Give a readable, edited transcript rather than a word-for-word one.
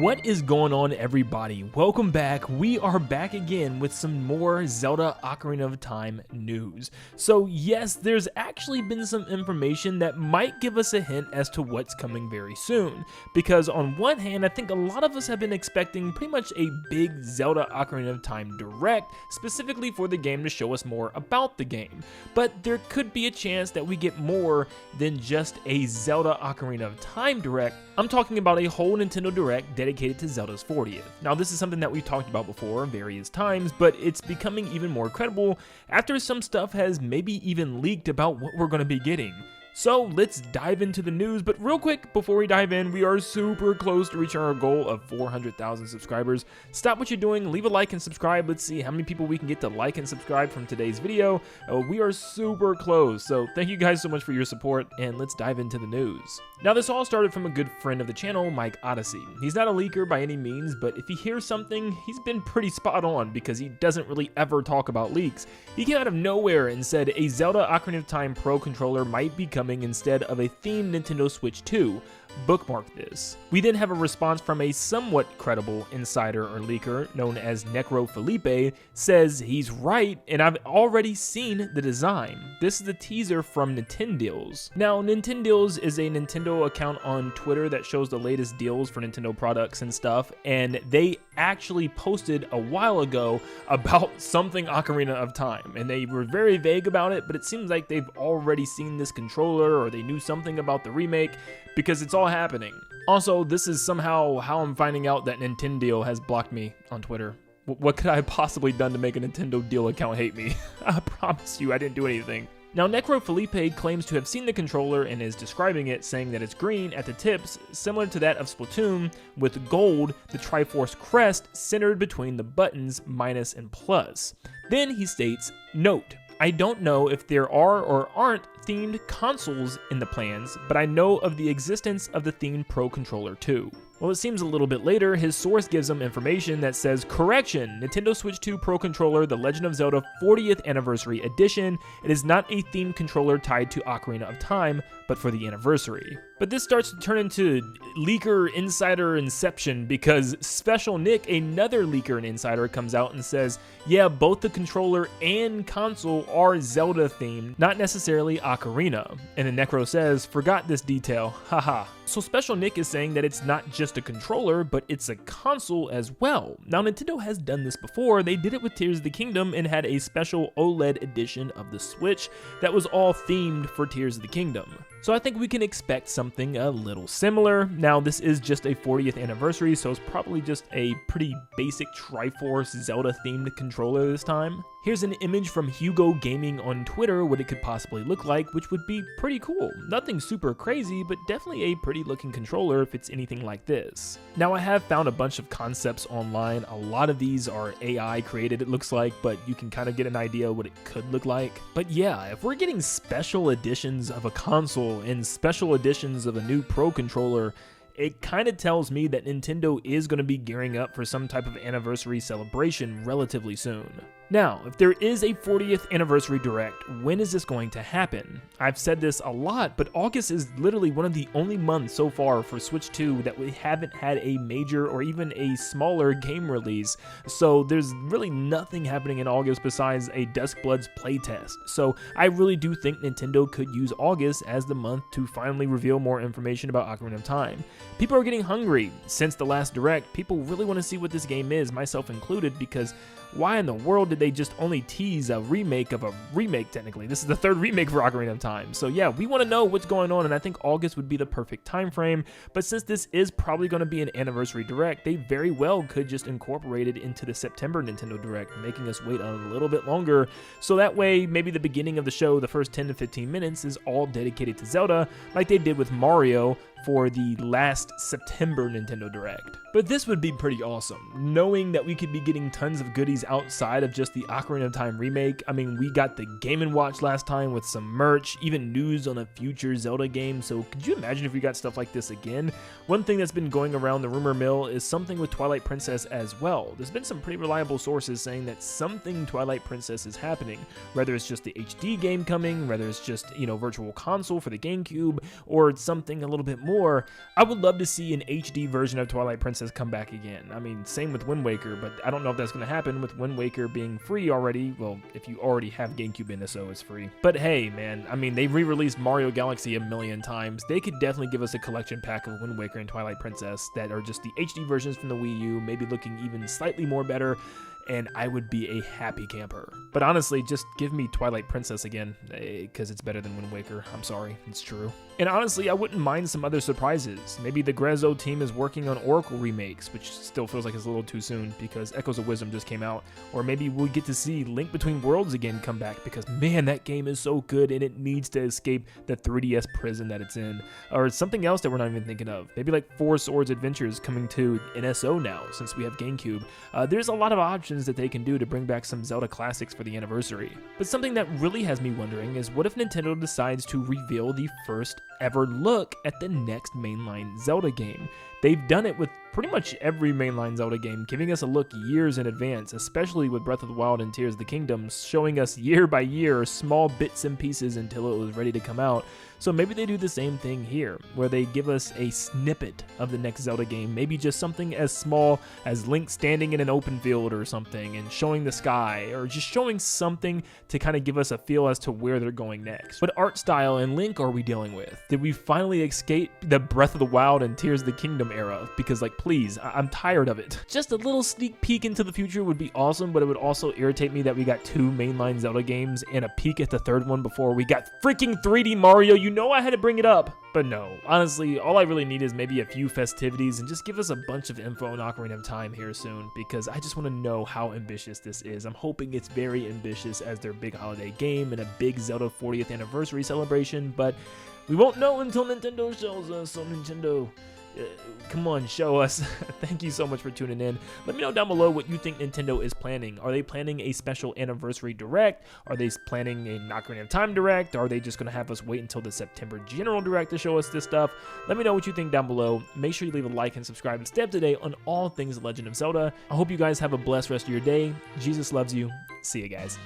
What is going on, everybody? Welcome back. We are back again with some more Zelda Ocarina of Time news. So yes, there's actually been some information that might give us a hint as to what's coming very soon. Because on one hand, I think a lot of us have been expecting pretty much a big Zelda Ocarina of Time direct, specifically for the game to show us more about the game. But there could be a chance that we get more than just a Zelda Ocarina of Time direct. I'm talking about a whole Nintendo Direct dedicated to Zelda's 40th. Now, this is something that we've talked about before various times, but it's becoming even more credible after some stuff has maybe even leaked about what we're going to be getting. So let's dive into the news, but real quick, before we dive in, we are super close to reaching our goal of 400,000 subscribers. Stop what you're doing, leave a like and subscribe. Let's see how many people we can get to like and subscribe from today's video. We are super close, so thank you guys so much for your support, and let's dive into the news. Now, this all started from a good friend of the channel, Mike Odyssey. He's not a leaker by any means, but if he hears something, he's been pretty spot on because he doesn't really ever talk about leaks. He came out of nowhere and said a Zelda Ocarina of Time Pro controller might be coming instead of a themed Nintendo Switch 2. Bookmark this. We then have a response from a somewhat credible insider or leaker known as Necro Felipe. Says he's right and I've already seen the design. This is the teaser from Nin10doland. Now, Nin10doland is a Nintendo account on Twitter that shows the latest deals for Nintendo products and stuff, and they actually posted a while ago about something Ocarina of Time, and they were very vague about it, but it seems like they've already seen this controller or they knew something about the remake because it's all happening. Also, this is somehow how I'm finding out that Nin10doland has blocked me on Twitter. What could I have possibly done to make a Nin10doland account hate me? I promise you I didn't do anything. Now, Necro Felipe claims to have seen the controller and is describing it, saying that it's green at the tips, similar to that of Splatoon, with gold, the Triforce crest centered between the buttons minus and plus. Then he states, "Note, I don't know if there are or aren't themed consoles in the plans, but I know of the existence of the themed Pro controller too." Well, it seems a little bit later, his source gives him information that says, "Correction, Nintendo Switch 2 Pro Controller, The Legend of Zelda 40th Anniversary Edition. It is not a themed controller tied to Ocarina of Time, but for the anniversary." But this starts to turn into leaker insider inception because Special Nick, another leaker and insider, comes out and says, yeah, both the controller and console are Zelda themed, not necessarily Ocarina. And then Necro says, "Forgot this detail, haha." So Special Nick is saying that it's not just a controller, but it's a console as well. Now, Nintendo has done this before. They did it with Tears of the Kingdom and had a special OLED edition of the Switch that was all themed for Tears of the Kingdom. So I think we can expect something a little similar. Now, this is just a 40th anniversary, so it's probably just a pretty basic Triforce Zelda-themed controller this time. Here's an image from Hugo Gaming on Twitter what it could possibly look like, which would be pretty cool. Nothing super crazy, but definitely a pretty looking controller if it's anything like this. Now, I have found a bunch of concepts online. A lot of these are AI created, it looks like, but you can kind of get an idea what it could look like. But yeah, if we're getting special editions of a console and special editions of a new Pro controller, it kind of tells me that Nintendo is going to be gearing up for some type of anniversary celebration relatively soon. Now, if there is a 40th anniversary direct, when is this going to happen? I've said this a lot, but August is literally one of the only months so far for Switch 2 that we haven't had a major or even a smaller game release. So there's really nothing happening in August besides a Duskblood's playtest. So I really do think Nintendo could use August as the month to finally reveal more information about Ocarina of Time. People are getting hungry. Since the last direct, people really want to see what this game is, myself included, because why in the world did they just only tease a remake of a remake, technically? This is the third remake for Ocarina of Time. So yeah, we want to know what's going on, and I think August would be the perfect time frame. But since this is probably going to be an anniversary direct, they very well could just incorporate it into the September Nintendo Direct, making us wait a little bit longer. So that way, maybe the beginning of the show, the first 10 to 15 minutes, is all dedicated to Zelda, like they did with Mario for the last September Nintendo Direct. But this would be pretty awesome, knowing that we could be getting tons of goodies outside of just the Ocarina of Time remake. I mean, we got the Game & Watch last time with some merch, even news on a future Zelda game, so could you imagine if we got stuff like this again? One thing that's been going around the rumor mill is something with Twilight Princess as well. There's been some pretty reliable sources saying that something Twilight Princess is happening, whether it's just the HD game coming, whether it's just, Virtual Console for the GameCube, or it's something a little bit more more, I would love to see an HD version of Twilight Princess come back again. I mean, same with Wind Waker, but I don't know if that's going to happen with Wind Waker being free already. Well, if you already have GameCube NSO, it's free. But hey, man, I mean, they re-released Mario Galaxy a million times. They could definitely give us a collection pack of Wind Waker and Twilight Princess that are just the HD versions from the Wii U, maybe looking even slightly more better, and I would be a happy camper. But honestly, just give me Twilight Princess again, because it's better than Wind Waker. I'm sorry, it's true. And honestly, I wouldn't mind some other surprises. Maybe the Grezzo team is working on Oracle remakes, which still feels like it's a little too soon because Echoes of Wisdom just came out. Or maybe we'll get to see Link Between Worlds again come back because, man, that game is so good and it needs to escape the 3DS prison that it's in. Or something else that we're not even thinking of. Maybe like Four Swords Adventures coming to NSO now since we have GameCube. There's a lot of options that they can do to bring back some Zelda classics for the anniversary. But something that really has me wondering is what if Nintendo decides to reveal the first ever look at the next mainline Zelda game? They've done it with pretty much every mainline Zelda game, giving us a look years in advance, especially with Breath of the Wild and Tears of the Kingdom, showing us year by year small bits and pieces until it was ready to come out. So maybe they do the same thing here, where they give us a snippet of the next Zelda game, maybe just something as small as Link standing in an open field or something and showing the sky, or just showing something to kind of give us a feel as to where they're going next. What art style and Link are we dealing with? Did we finally escape the Breath of the Wild and Tears of the Kingdom era? Because, like, please, I'm tired of it. Just a little sneak peek into the future would be awesome, but it would also irritate me that we got 2 mainline Zelda games and a peek at the 3rd one before we got freaking 3D Mario. You know I had to bring it up. But no, honestly, all I really need is maybe a few festivities and just give us a bunch of info on Ocarina of Time here soon, because I just want to know how ambitious this is. I'm hoping it's very ambitious as their big holiday game and a big Zelda 40th anniversary celebration, but we won't know until Nintendo shows us. So Nintendo, come on, show us. Thank you so much for tuning in. Let me know down below what you think Nintendo is planning. Are they planning a special anniversary direct? Are they planning a Ocarina of Time direct? Are they just going to have us wait until the September General Direct to show us this stuff? Let me know what you think down below. Make sure you leave a like and subscribe and stay up to date on all things Legend of Zelda. I hope you guys have a blessed rest of your day. Jesus loves you. See you guys.